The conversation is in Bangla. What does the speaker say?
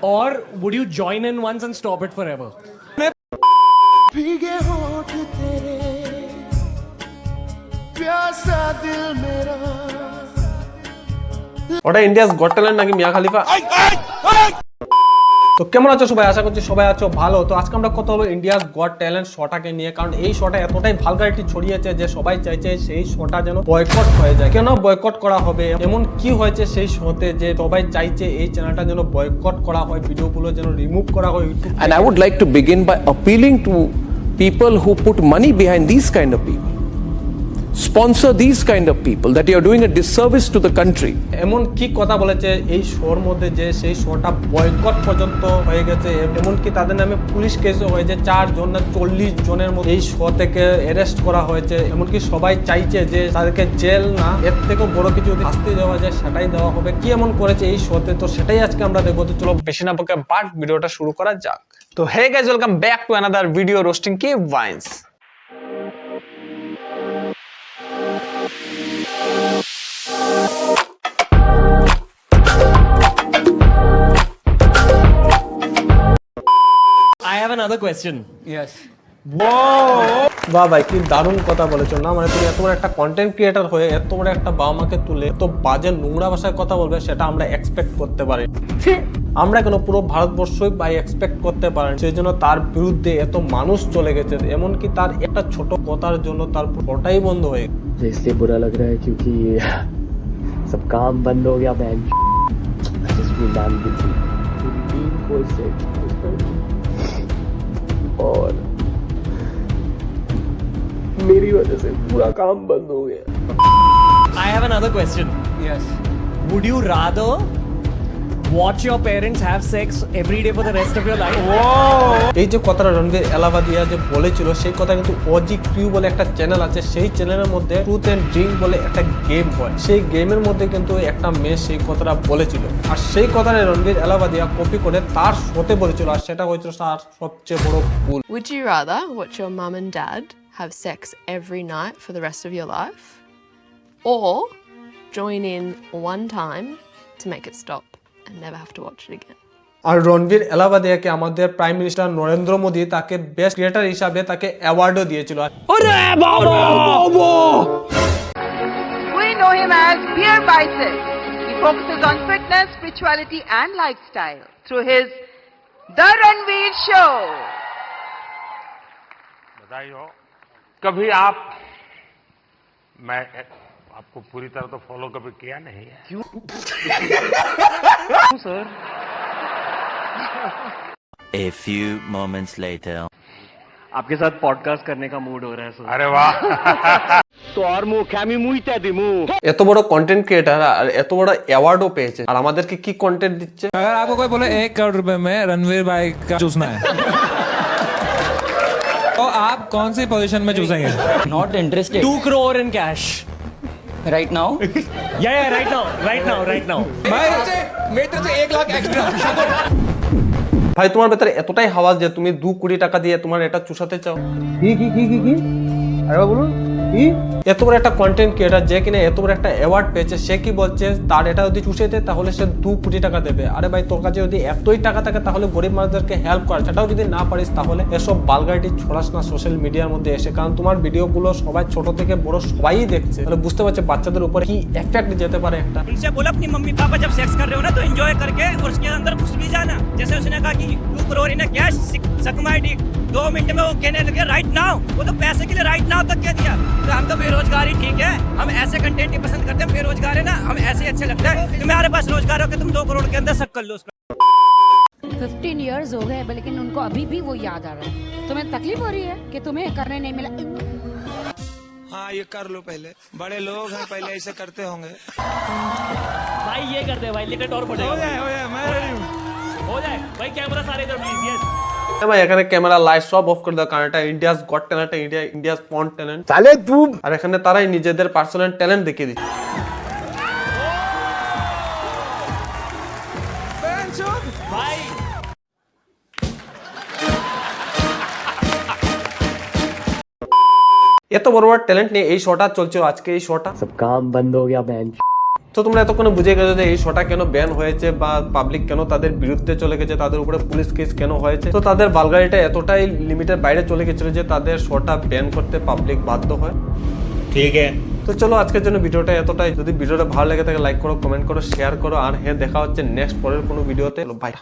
Or would you join in once and stop it forever? भीगे होठ तेरे प्यासा दिल मेरा ওটা ইন্ডিয়াস গট ট্যালেন্ট নাকি মিয়া খালিফা? তো কেমন আছো সবাই? আশা করছি সবাই আছো ভালো। তো আজকে আমরা কথা বলবো ইন্ডিয়াস গট ট্যালেন্ট শোটাকে নিয়ে, কারণ এই শোটা এতটাই ভালগারিটি ছড়িয়েছে যে সবাই চাইছে সেই শোটা যেন বয়কট হয়ে যায়। কেন বয়কট করা হবে, এমন কি হয়েছে সেই শোতে যে সবাই চাইছে এই চ্যানেলটা যেন বয়কট করা হয়, ভিডিওগুলো যেন রিমুভ করা হয় YouTube. And I would like to begin by appealing to people who put money behind these kind of people. Sponsor these kind of people, that you are doing a disservice to the country. এমন কি কথা বলেছে এই শোর মধ্যে যে সেই শোটা বয়কট পর্যন্ত হয়ে গেছে, এমনকি তাদের নামে পুলিশ কেসও হয়েছে। 4 জন না 40 জনের মধ্যে এই শো থেকে অ্যারেস্ট করা হয়েছে। এমনকি সবাই চাইছে যে তাদেরকে জেল না, এর থেকেও বড় কিছু যদি শাস্তি দেওয়া যায় সেটাই দেওয়া হবে। কি এমন করেছে এই শোতে, তো সেটাই আজকে আমরা দেখবো। তো চলো বেশি না বকে বাট ভিডিওটা শুরু করা যাক। তো hey guys, welcome back to another video roasting কি vines. I have another question. Yes. বাহ ভাই, কি দারুণ কথা বলেছো না। মানে তুমি এত বড় একটা কন্টেন্ট ক্রিয়েটর হয়ে এত বড় একটা বাবা মাকে তুলে এত বাজে নোংরা ভাষায় কথা বলবে, সেটা আমরা এক্সপেক্ট করতে পারি। আমরা কেন, পুরো ভারতবর্ষই ভাই এক্সপেক্ট করতে পারেন। সেই জন্য তার বিরুদ্ধে এত মানুষ চলে গেছে, এমনকি তার একটা ছোট কথার জন্য তার ওটাই বন্ধ হয়ে গেছে। इसलिए बुरा लग रहा है क्योंकि ये सब काम बंद हो गया। मैं just feel damn busy. पूरी टीम को इससे expose कर दिया। और मेरी वजह से पूरा काम बंद हो गया। I have another question. Yes. Would you rather watch your parents have sex every day for the rest of your life? এই যে কথাটা রণবীর এলাহাবাদিয়া যে বলেছিল, সেই কথা কিন্তু ওজি কিউ বলে একটা চ্যানেল আছে, সেই চ্যানেলের মধ্যে ট্রুথ এন্ড ড্রিঙ্ক বলে একটা গেম হয়। সেই গেমের মধ্যে কিন্তু একটা মেয়ে সেই কথাটা বলেছিল, আর সেই কথাটা রণবীর এলাহাবাদিয়া কপি করে তার শোতে বলেছিল, আর সেটা হয়েছিল তার সবচেয়ে বড় ভুল। Would you rather watch your mum and dad have sex every night for the rest of your life, or join in one time to make it stop and never have to watch it again? আর রণবীর এলাহাবাদিয়াকে আমাদের প্রাইম মিনিস্টার নরেন্দ্র মোদী তাকে বেস্ট ক্রিয়েটর হিসাবে তাকে অ্যাওয়ার্ডও দিয়েছিল। We know him as Beer Bicep. He focuses on fitness, spirituality and lifestyle through his The Ranveer Show. बधाई हो। कभी आप, मैं आपको पूरी तरह तो फॉलो कभी किया नहीं है। क्यों sir? A few moments later. आपके साथ पॉडकास्ट करने का मूड हो रहा है सर। अरे वाह। तो और मुख्यामी मुइते दिमु। এত বড় কন্টেন্ট ক্রিয়েটার আর এত বড় অ্যাওয়ার্ডও পেয়েছে, আর আমাদেরকে কি কন্টেন্ট দিচ্ছে। अगर आपको कोई बोले 1 करोड़ रुपए में रणवीर भाई का चूसना है तो आप कौन सी पोजीशन में चूसेंगे? Not interested. 2 crore in cash. Right now? Yeah, right now. भाई ভাই, তোমার ভেতরে এতটাই হাওয়াজ যে তুমি 2 কোটি টাকা দিয়ে তোমার এটা চুষাতে চাও। কি আরে বলুন কি? এত বড় একটা কন্টেন্ট ক্রিয়েটর যে কিনা এত বড় একটা অ্যাওয়ার্ড পেয়েছে, সে কি বলছে তার এটা যদি চুষে দেয় তাহলে সে 2 কোটি টাকা দেবে। আরে ভাই, তোর কাছে যদি এতই টাকা থাকে তাহলে গরিব মানুষদেরকে হেল্প কর, সেটাও যদি না পারিস তাহলে এসব বালগাইটি ছড়াস না সোশ্যাল মিডিয়ার মধ্যে এসে, কারণ তোমার ভিডিওগুলো সবাই ছোট থেকে বড় সবাই দেখছে। তাহলে বুঝতে পারছে বাচ্চাদের উপরে কি এফেক্ট যেতে পারে একটা। उनसे बोला अपनी मम्मी पापा जब सेक्स कर रहे हो ना तो एंजॉय करके और उसके अंदर घुस भी जाना। जैसे उसने कहा कि 2 करोड़ इन कैश सक माय डिक, 2 मिनट में वो कहने लगे राइट नाउ। वो तो पैसे के लिए राइट नाउ तक कह दिया। तो हम तो बेरोजगारी ठीक है, हम ऐसे कंटेंट ही पसंद करते हैं। बेरोजगार है ना, हम ऐसे ही अच्छे लगते हैं। तुम्हारे पास रोजगार हो के तुम 2 करोड़ के अंदर सक कर लो उसका। 15 इयर्स हो गए लेकिन उनको अभी भी वो याद आ रहा है। तुम्हें तकलीफ हो रही है कि तुम्हें करने नहीं मिला? हाँ, ये कर लो, पहले बड़े लोग हैं, पहले ऐसे करते होंगे। भाई ये कर दे भाई, लिमिट और बढ़ेगा। हो जाए मैं रेडी हूँ। हो जाए भाई, कैमरा सारे इधर प्लीज। यस ভাই, এখানে ক্যামেরা লাইট সব অফ করে দাও, কারণ এটা ইন্ডিয়াস গট ট্যালেন্ট, ইন্ডিয়াস পন ট্যালেন্ট। साले तू। আর এখানে তারাই নিজেদের পার্সোনাল ট্যালেন্ট দেখিয়ে দিচ্ছে। भाई এত বড় বড় ট্যালেন্ট নিয়ে এই শোটা চলছে আজকে। এই শোটা सब काम बंद हो गया। मैं তো তোমরা এতক্ষণে বুঝে গেছো যে এই শোটা কেন ব্যান হয়েছে বা পাবলিক কেন তাদের বিরুদ্ধে চলে গেছে, তাদের উপরে পুলিশ কেস কেন হয়েছে। তো তাদের ভালগারিটা এতটাই লিমিটের বাইরে চলে গেছিল যে তাদের শোটা ব্যান করতে পাবলিক বাধ্য হয়। ठीक है। তো চলো আজকের জন্য ভিডিওটা এতটাই। যদি ভিডিওটা ভালো লাগে থাকে লাইক করো, কমেন্ট করো, শেয়ার করো। আর হ্যাঁ, দেখা হচ্ছে নেক্সট পরের কোনো ভিডিওতে। বাই।